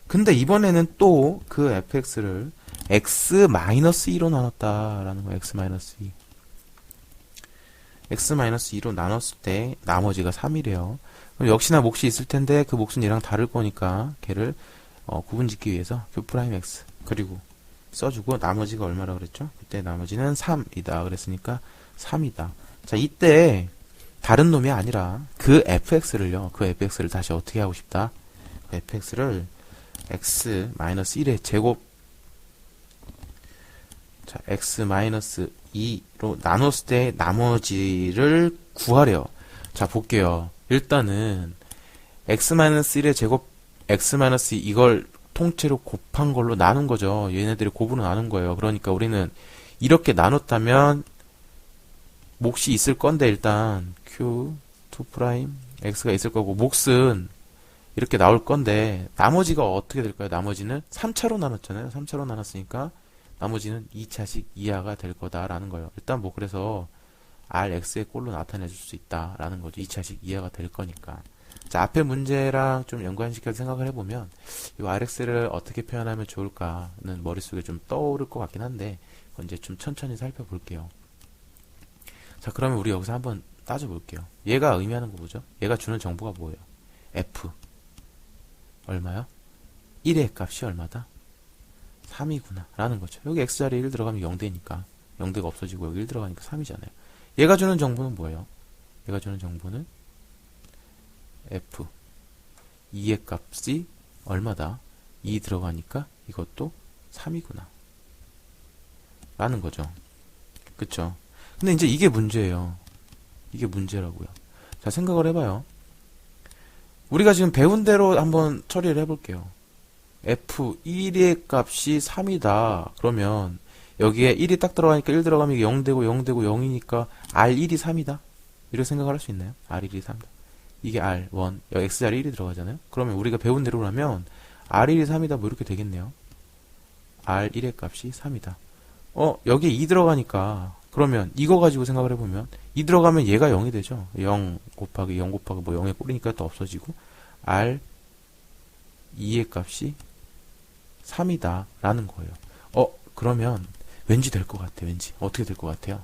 근데 이번에는 또 그 fx를 x-2로 나눴다라는 거예요. x-2. x-2로 나눴을 때 나머지가 3이래요. 그럼 역시나 몫이 있을 텐데 그 몫은 얘랑 다를 거니까 걔를 구분 짓기 위해서 q'x 그리고 써주고 나머지가 얼마라 그랬죠? 그때 나머지는 3이다 그랬으니까 3이다. 자, 이때 다른 놈이 아니라 그 fx를요. 그 fx를 다시 어떻게 하고 싶다? 그 fx를 x-1의 제곱 자, x-2로 나눴을 때 나머지를 구하래요. 자, 볼게요. 일단은 x-1의 제곱 x-2 이걸 통째로 곱한 걸로 나눈 거죠. 얘네들이 곱으로 나눈 거예요. 그러니까 우리는 이렇게 나눴다면 몫이 있을 건데 일단 q 2' x가 있을 거고 몫은 이렇게 나올 건데 나머지가 어떻게 될까요? 나머지는 3차로 나눴잖아요. 3차로 나눴으니까 나머지는 2차식 이하가 될 거다라는 거예요. 일단 뭐 그래서 rx의 꼴로 나타내 줄 수 있다라는 거죠. 2차식 이하가 될 거니까. 자, 앞에 문제랑 좀 연관시켜서 생각을 해보면 이 rx를 어떻게 표현하면 좋을까는 머릿속에 좀 떠오를 것 같긴 한데 그건 이제 좀 천천히 살펴볼게요. 자, 그러면 우리 여기서 한번 따져볼게요. 얘가 의미하는 거 뭐죠? 얘가 주는 정보가 뭐예요? f 얼마요? 1의 값이 얼마다? 3이구나 라는 거죠. 여기 x자리에 1 들어가면 0대니까 0대가 없어지고 여기 1 들어가니까 3이잖아요. 얘가 주는 정보는 뭐예요? 얘가 주는 정보는 f 2의 값이 얼마다? 2 들어가니까 이것도 3이구나 라는 거죠. 그쵸? 근데 이제 이게 문제예요. 이게 문제라고요. 자, 생각을 해봐요. 우리가 지금 배운 대로 한번 처리를 해볼게요. f1의 값이 3이다. 그러면 여기에 1이 딱 들어가니까 1 들어가면 이게 0되고 0되고 0이니까 r1이 3이다. 이렇게 생각을 할 수 있나요? r1이 3이다. 이게 r1, 여기 x자리 1이 들어가잖아요. 그러면 우리가 배운 대로라면 r1이 3이다. 뭐 이렇게 되겠네요. r1의 값이 3이다. 여기에 2 들어가니까 그러면 이거 가지고 생각을 해보면 2 들어가면 얘가 0이 되죠. 0 곱하기 뭐 0의 꼴이니까 또 없어지고 r2의 값이 3이다 라는 거예요. 그러면 왠지 될 것 같아. 왠지 어떻게 될 것 같아요?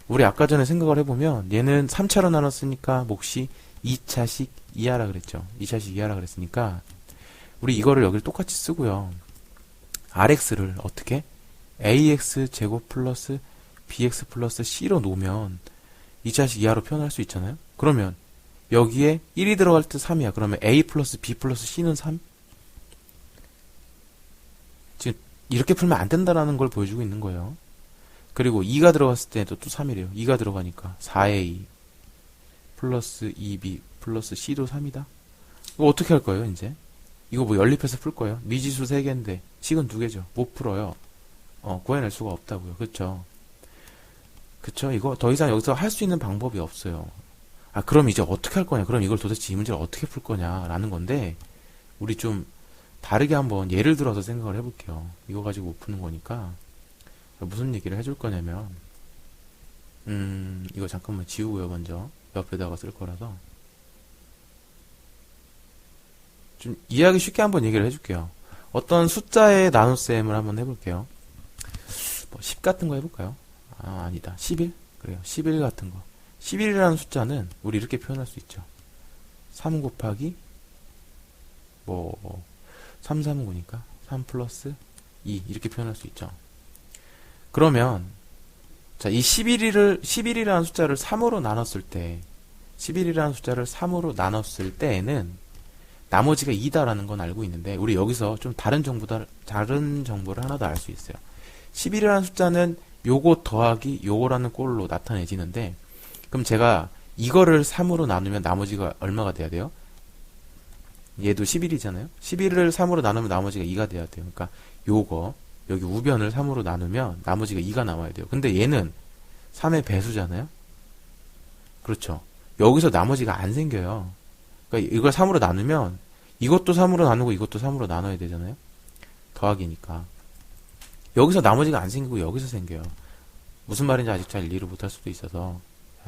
우리 아까 전에 생각을 해보면 얘는 3차로 나눴으니까 몫이 2차식 이하라 그랬죠. 2차식 이하라 그랬으니까 우리 이거를 여기를 똑같이 쓰고요. rx를 어떻게? ax 제곱 플러스 bx 플러스 c로 놓으면 2차식 이하로 표현할 수 있잖아요. 그러면 여기에 1이 들어갈 때 3이야. 그러면 a 플러스 b 플러스 c는 3? 지금 이렇게 풀면 안 된다라는 걸 보여주고 있는 거예요. 그리고 2가 들어갔을 때도 또 3이래요. 2가 들어가니까 4a 플러스 2b 플러스 c도 3이다. 이거 어떻게 할 거예요, 이제? 이거 뭐 연립해서 풀 거예요? 미지수 3개인데 식은 2개죠. 못 풀어요. 구해낼 수가 없다고요. 그쵸? 그쵸? 이거 더 이상 여기서 할 수 있는 방법이 없어요. 그럼 이제 어떻게 할 거냐? 그럼 이걸 도대체 이 문제를 어떻게 풀 거냐라는 건데, 우리 좀 다르게 한번 예를 들어서 생각을 해볼게요. 이거 가지고 못 푸는 거니까. 무슨 얘기를 해줄 거냐면, 이거 잠깐만 지우고요, 먼저. 옆에다가 쓸 거라서. 좀 이해하기 쉽게 한번 얘기를 해줄게요. 어떤 숫자의 나눗셈을 한번 해볼게요. 뭐 10 같은 거 해볼까요? 아니다. 11? 그래요. 11 같은 거. 11이라는 숫자는 우리 이렇게 표현할 수 있죠. 3 곱하기 3, 3, 9니까 3 플러스 2 이렇게 표현할 수 있죠. 그러면 자, 이 11이라는 숫자를 3으로 나눴을 때 11이라는 숫자를 3으로 나눴을 때에는 나머지가 2다라는 건 알고 있는데 우리 여기서 좀 다른 정보를 하나 더 알 수 있어요. 11이라는 숫자는 요거 더하기 요거라는 꼴로 나타내지는데 그럼 제가 이거를 3으로 나누면 나머지가 얼마가 돼야 돼요? 얘도 11이잖아요. 11을 3으로 나누면 나머지가 2가 돼야 돼요. 그러니까 요거 여기 우변을 3으로 나누면 나머지가 2가 나와야 돼요. 근데 얘는 3의 배수잖아요. 그렇죠. 여기서 나머지가 안 생겨요. 그러니까 이걸 3으로 나누면 이것도 3으로 나누고 이것도 3으로 나눠야 되잖아요. 더하기니까. 여기서 나머지가 안 생기고 여기서 생겨요. 무슨 말인지 아직 잘 이해를 못할 수도 있어서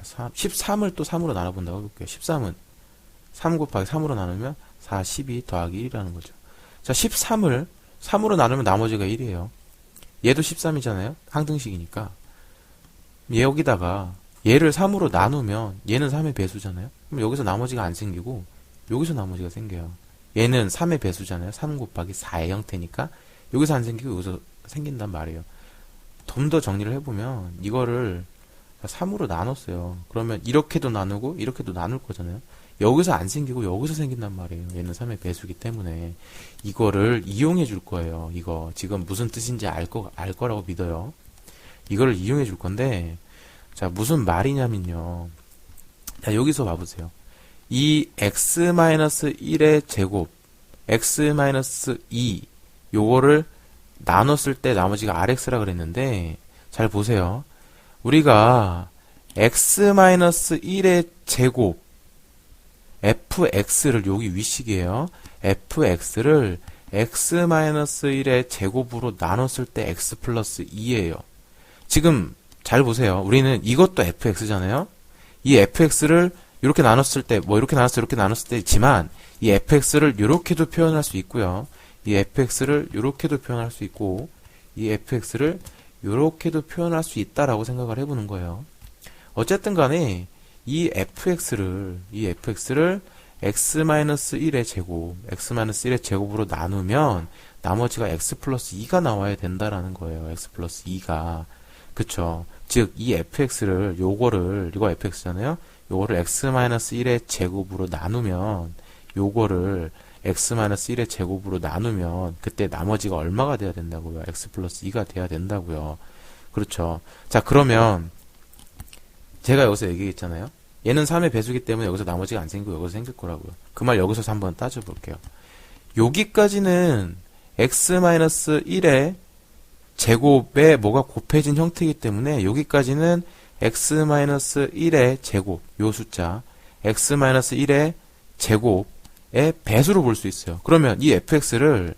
13을 또 3으로 나눠본다고 해볼게요. 13은 3 곱하기 3으로 나누면 4, 12 더하기 1이라는 거죠. 자, 13을 3으로 나누면 나머지가 1이에요. 얘도 13이잖아요. 항등식이니까. 여기다가 얘를 3으로 나누면 얘는 3의 배수잖아요. 그럼 여기서 나머지가 안 생기고 여기서 나머지가 생겨요. 얘는 3의 배수잖아요. 3 곱하기 4의 형태니까 여기서 안 생기고 여기서 생긴단 말이에요. 좀 더 정리를 해보면 이거를 3으로 나눴어요. 그러면 이렇게도 나누고 이렇게도 나눌 거잖아요. 여기서 안 생기고 여기서 생긴단 말이에요. 얘는 3의 배수기 때문에 이거를 이용해 줄 거예요. 이거 지금 무슨 뜻인지 알 거라고 믿어요. 이거를 이용해 줄 건데 자, 무슨 말이냐면요. 자, 여기서 봐보세요. 이 x-1의 제곱 x-2 요거를 나눴을 때 나머지가 rx라 그랬는데 잘 보세요. 우리가 x-1의 제곱 fx를 여기 위식이에요. fx를 x-1의 제곱으로 나눴을 때 x 플러스 2예요. 지금 잘 보세요. 우리는 이것도 fx잖아요. 이 fx를 이렇게 나눴을 때, 뭐 이렇게 나눴을 때, 이렇게 나눴을 때지만 이 fx를 이렇게도 표현할 수 있고요. 이 fx를 이렇게도 표현할 수 있고 이 fx를 이렇게도 표현할 수 있다라고 생각을 해보는 거예요. 어쨌든 간에 이 fx를 x-1의 제곱, x-1의 제곱으로 나누면 나머지가 x 플러스 2가 나와야 된다라는 거예요. x 플러스 2가. 그쵸. 즉, 이 fx를, 이거 fx잖아요? 요거를 x-1의 제곱으로 나누면, 요거를 x-1의 제곱으로 나누면, 그때 나머지가 얼마가 돼야 된다고요? x 플러스 2가 돼야 된다고요. 그렇죠. 자, 그러면, 제가 여기서 얘기했잖아요? 얘는 3의 배수기 때문에 여기서 나머지가 안 생기고 여기서 생길 거라고요. 그 말 여기서 한번 따져볼게요. 여기까지는 x-1의 제곱에 뭐가 곱해진 형태이기 때문에 여기까지는 x-1의 제곱, 요 숫자 x-1의 제곱의 배수로 볼 수 있어요. 그러면 이 fx를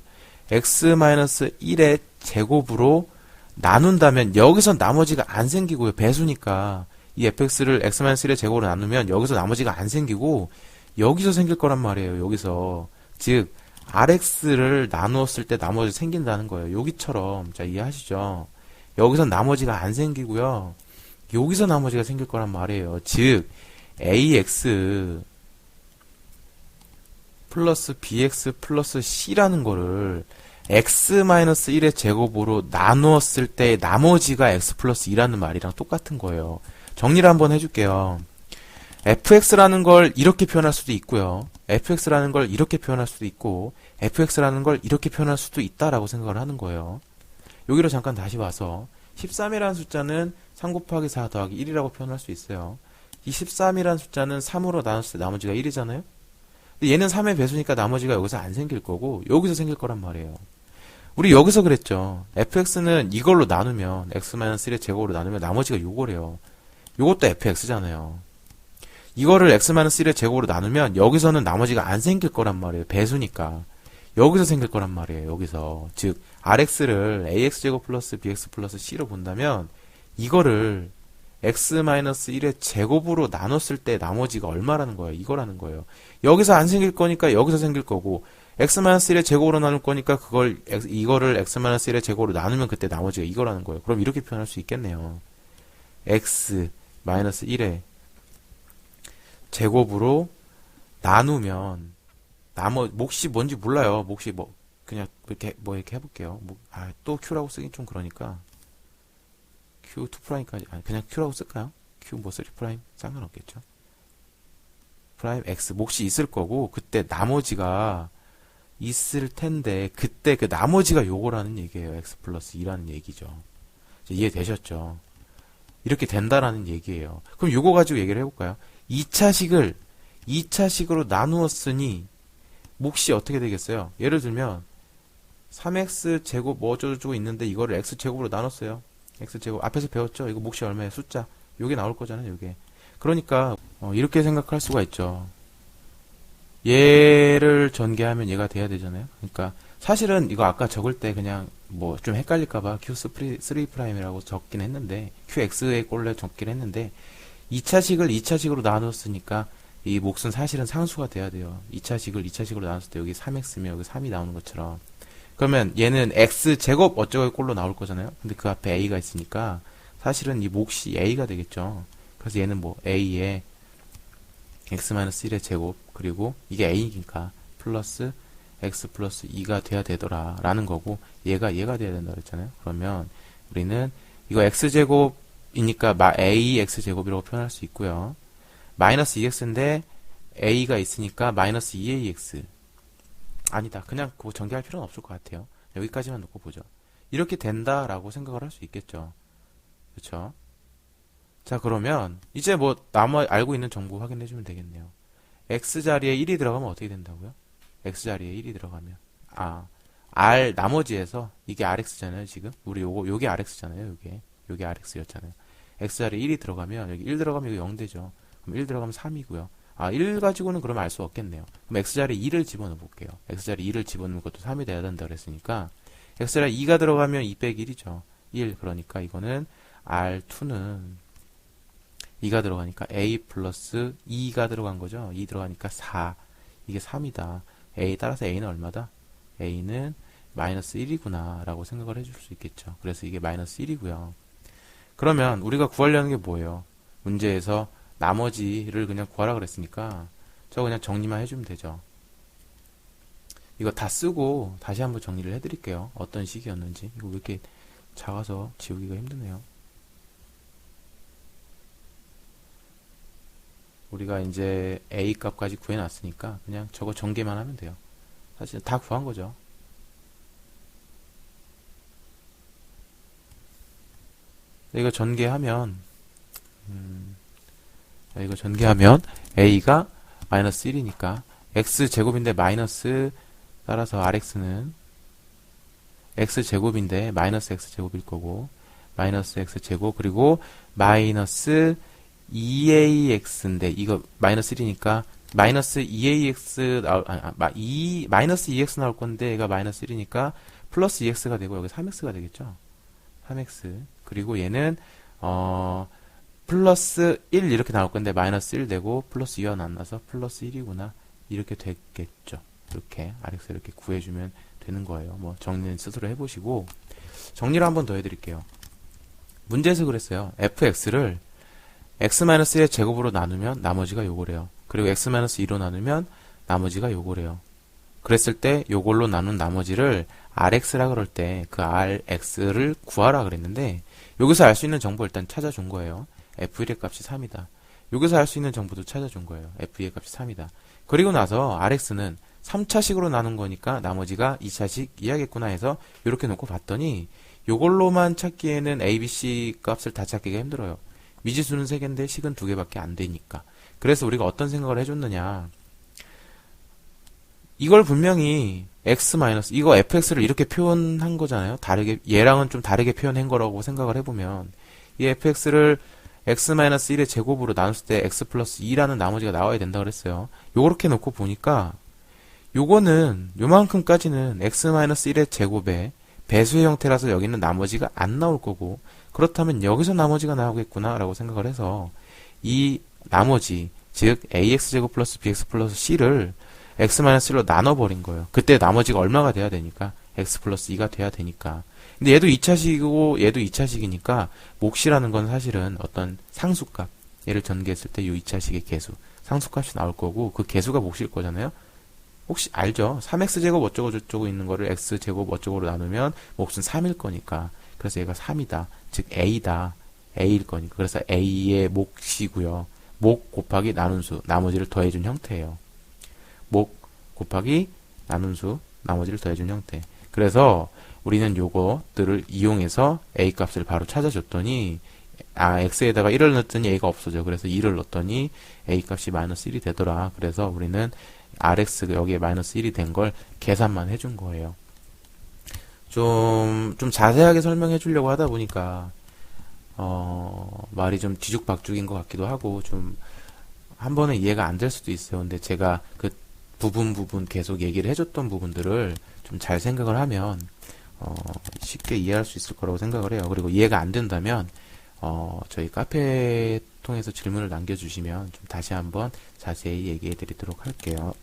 x-1의 제곱으로 나눈다면 여기서 나머지가 안 생기고요. 배수니까 이 fx를 x-1의 제곱으로 나누면 여기서 나머지가 안 생기고 여기서 생길 거란 말이에요. 여기서. 즉 rx를 나누었을 때 나머지 생긴다는 거예요. 여기처럼. 자, 이해하시죠? 여기서 나머지가 안 생기고요. 여기서 나머지가 생길 거란 말이에요. 즉 ax 플러스 bx 플러스 c라는 거를 x-1의 제곱으로 나누었을 때 나머지가 x 플러스 2라는 말이랑 똑같은 거예요. 정리를 한번 해줄게요. fx라는 걸 이렇게 표현할 수도 있고요. fx라는 걸 이렇게 표현할 수도 있고 fx라는 걸 이렇게 표현할 수도 있다라고 생각을 하는 거예요. 여기로 잠깐 다시 와서 13이라는 숫자는 3 곱하기 4 더하기 1이라고 표현할 수 있어요. 이 13이라는 숫자는 3으로 나눴을 때 나머지가 1이잖아요. 근데 얘는 3의 배수니까 나머지가 여기서 안 생길 거고 여기서 생길 거란 말이에요. 우리 여기서 그랬죠. fx는 이걸로 나누면 x-3의 제곱으로 나누면 나머지가 요거래요. 요것도 fx잖아요. 이거를 x-1의 제곱으로 나누면 여기서는 나머지가 안 생길 거란 말이에요. 배수니까. 여기서 생길 거란 말이에요. 여기서. 즉 rx를 ax제곱 플러스 bx 플러스 c로 본다면 이거를 x-1의 제곱으로 나눴을 때 나머지가 얼마라는 거예요. 이거라는 거예요. 여기서 안 생길 거니까 여기서 생길 거고 x-1의 제곱으로 나눌 거니까 이거를 x-1의 제곱으로 나누면 그때 나머지가 이거라는 거예요. 그럼 이렇게 표현할 수 있겠네요. x-1의 제곱으로 나누면 몫이 뭔지 몰라요. 몫이 뭐 그냥 이렇게 해볼게요. 또 q라고 쓰긴 좀 그러니까 q2'까지 그냥 q라고 쓸까요? q 뭐 3' 상관없겠죠. 프라임 x 몫이 있을 거고 그때 나머지가 있을 텐데 그때 그 나머지가 요거라는 얘기예요. x 플러스 2라는 얘기죠. 이해되셨죠? 이렇게 된다라는 얘기예요. 그럼 요거 가지고 얘기를 해볼까요? 2차식으로 나누었으니 몫이 어떻게 되겠어요? 예를 들면 3x 제곱 뭐 어쩌고저쩌고 있는데 이거를 x 제곱으로 나눴어요. x 제곱 앞에서 배웠죠? 이거 몫이 얼마예요? 숫자. 요게 나올 거잖아요. 요게. 그러니까 이렇게 생각할 수가 있죠. 얘를 전개하면 얘가 돼야 되잖아요. 그러니까 사실은 이거 아까 적을 때 그냥 뭐 좀 헷갈릴까봐 q3'이라고 적긴 했는데 qx의 꼴로 적긴 했는데 2차식으로 나눴으니까 이 몫은 사실은 상수가 돼야 돼요. 2차식으로 나눴을 때 여기 3x면 여기 3이 나오는 것처럼. 그러면 얘는 x제곱 어쩌고의 꼴로 나올 거잖아요. 근데 그 앞에 a가 있으니까 사실은 이 몫이 a가 되겠죠. 그래서 얘는 뭐 a에 x-1의 제곱 그리고 이게 a니까 플러스 x 플러스 2가 돼야 되더라 라는 거고 얘가 돼야 된다 그랬잖아요. 그러면 우리는 이거 x제곱이니까 a x제곱이라고 표현할 수 있고요. 마이너스 2x인데 a가 있으니까 마이너스 2ax 아니다. 그냥 그거 전개할 필요는 없을 것 같아요. 여기까지만 놓고 보죠. 이렇게 된다라고 생각을 할 수 있겠죠. 그렇죠? 자, 그러면 이제 뭐 알고 있는 정보 확인해 주면 되겠네요. x 자리에 1이 들어가면 어떻게 된다고요? x자리에 1이 들어가면 r 나머지에서 이게 rx잖아요. 지금 우리 요게 rx잖아요. 요게 rx였잖아요. x자리에 1이 들어가면 여기 1 들어가면 여기 0 되죠. 그럼 1 들어가면 3이고요. 1 가지고는 그러면 알 수 없겠네요. 그럼 x자리에 2를 집어넣어 볼게요. x자리에 2를 집어넣는 것도 3이 돼야 된다 그랬으니까 x자리에 2가 들어가면 2 빼기 1이죠. 1. 그러니까 이거는 r2는 2가 들어가니까 a 플러스 2가 들어간 거죠. 2 들어가니까 4. 이게 3이다. 따라서 a는 얼마다? a는 마이너스 1이구나 라고 생각을 해줄 수 있겠죠. 그래서 이게 마이너스 1이고요. 그러면 우리가 구하려는 게 뭐예요? 문제에서 나머지를 그냥 구하라 그랬으니까 저 그냥 정리만 해주면 되죠. 이거 다 쓰고 다시 한번 정리를 해드릴게요. 어떤 식이었는지. 이거 왜 이렇게 작아서 지우기가 힘드네요. 우리가 이제 a 값까지 구해놨으니까 그냥 저거 전개만 하면 돼요. 사실 다 구한 거죠. 이거 전개하면 a가 마이너스 1이니까 x제곱인데 마이너스 따라서 rx는 x제곱인데 마이너스 x제곱일 거고 마이너스 x제곱 그리고 마이너스 2ax인데 이거 마이너스 1이니까 마이너스 2ax 마이너스 2x 나올 건데 얘가 마이너스 1이니까 플러스 2x가 되고 여기 3x가 되겠죠. 3x 그리고 얘는 플러스 1 이렇게 나올 건데 마이너스 1 되고 플러스 2가 만나서 플러스 1이구나 이렇게 되겠죠. 이렇게 rx 이렇게 구해주면 되는 거예요. 뭐 정리는 스스로 해보시고 정리를 한 번 더 해드릴게요. 문제에서 그랬어요. fx를 x-1의 제곱으로 나누면 나머지가 요거래요. 그리고 x-2로 나누면 나머지가 요거래요. 그랬을 때 요걸로 나눈 나머지를 rx라 그럴 때 그 rx를 구하라 그랬는데 여기서 알 수 있는 정보 일단 찾아준 거예요. f1의 값이 3이다. 여기서 알 수 있는 정보도 찾아준 거예요. f2의 값이 3이다. 그리고 나서 rx는 3차식으로 나눈 거니까 나머지가 2차식 이해하겠구나 해서 이렇게 놓고 봤더니 요걸로만 찾기에는 a, b, c 값을 다 찾기가 힘들어요. 미지수는 3개인데 식은 2개밖에 안 되니까. 그래서 우리가 어떤 생각을 해줬느냐. 이걸 분명히 이거 fx를 이렇게 표현한 거잖아요. 다르게, 얘랑은 좀 다르게 표현한 거라고 생각을 해보면 이 fx를 x-1의 제곱으로 나눴을 때 x 플러스 2라는 나머지가 나와야 된다 그랬어요. 요렇게 놓고 보니까 요거는 요만큼까지는 x-1의 제곱에 배수의 형태라서 여기는 나머지가 안 나올 거고 그렇다면 여기서 나머지가 나오겠구나 라고 생각을 해서 이 나머지 즉 ax제곱 플러스 bx 플러스 c를 x-1로 나눠버린 거예요. 그때 나머지가 얼마가 돼야 되니까 x 플러스 2가 돼야 되니까 근데 얘도 2차식이고 얘도 2차식이니까 몫이라는 건 사실은 어떤 상수값 얘를 전개했을 때 이 2차식의 개수 상수값이 나올 거고 그 개수가 몫일 거잖아요. 혹시 알죠? 3x제곱 어쩌고 저쩌고 있는 거를 x제곱 어쩌고로 나누면 몫은 3일 거니까 그래서 얘가 3이다. 즉 a다. a일 거니까 그래서 a의 몫이고요. 몫 곱하기 나눈수 나머지를 더해준 형태예요. 몫 곱하기 나눈수 나머지를 더해준 형태. 그래서 우리는 요것들을 이용해서 a 값을 바로 찾아줬더니 x에다가 1을 넣었더니 a가 없어져. 그래서 2를 넣었더니 a 값이 마이너스 1이 되더라. 그래서 우리는 rx 여기에 마이너스 1이 된 걸 계산만 해준 거예요. 좀 자세하게 설명해 주려고 하다 보니까 말이 좀 뒤죽박죽인 것 같기도 하고 좀 한 번에 이해가 안 될 수도 있어요. 근데 제가 그 부분 계속 얘기를 해줬던 부분들을 좀 잘 생각을 하면 쉽게 이해할 수 있을 거라고 생각을 해요. 그리고 이해가 안 된다면 저희 카페 통해서 질문을 남겨주시면 좀 다시 한번 자세히 얘기해 드리도록 할게요.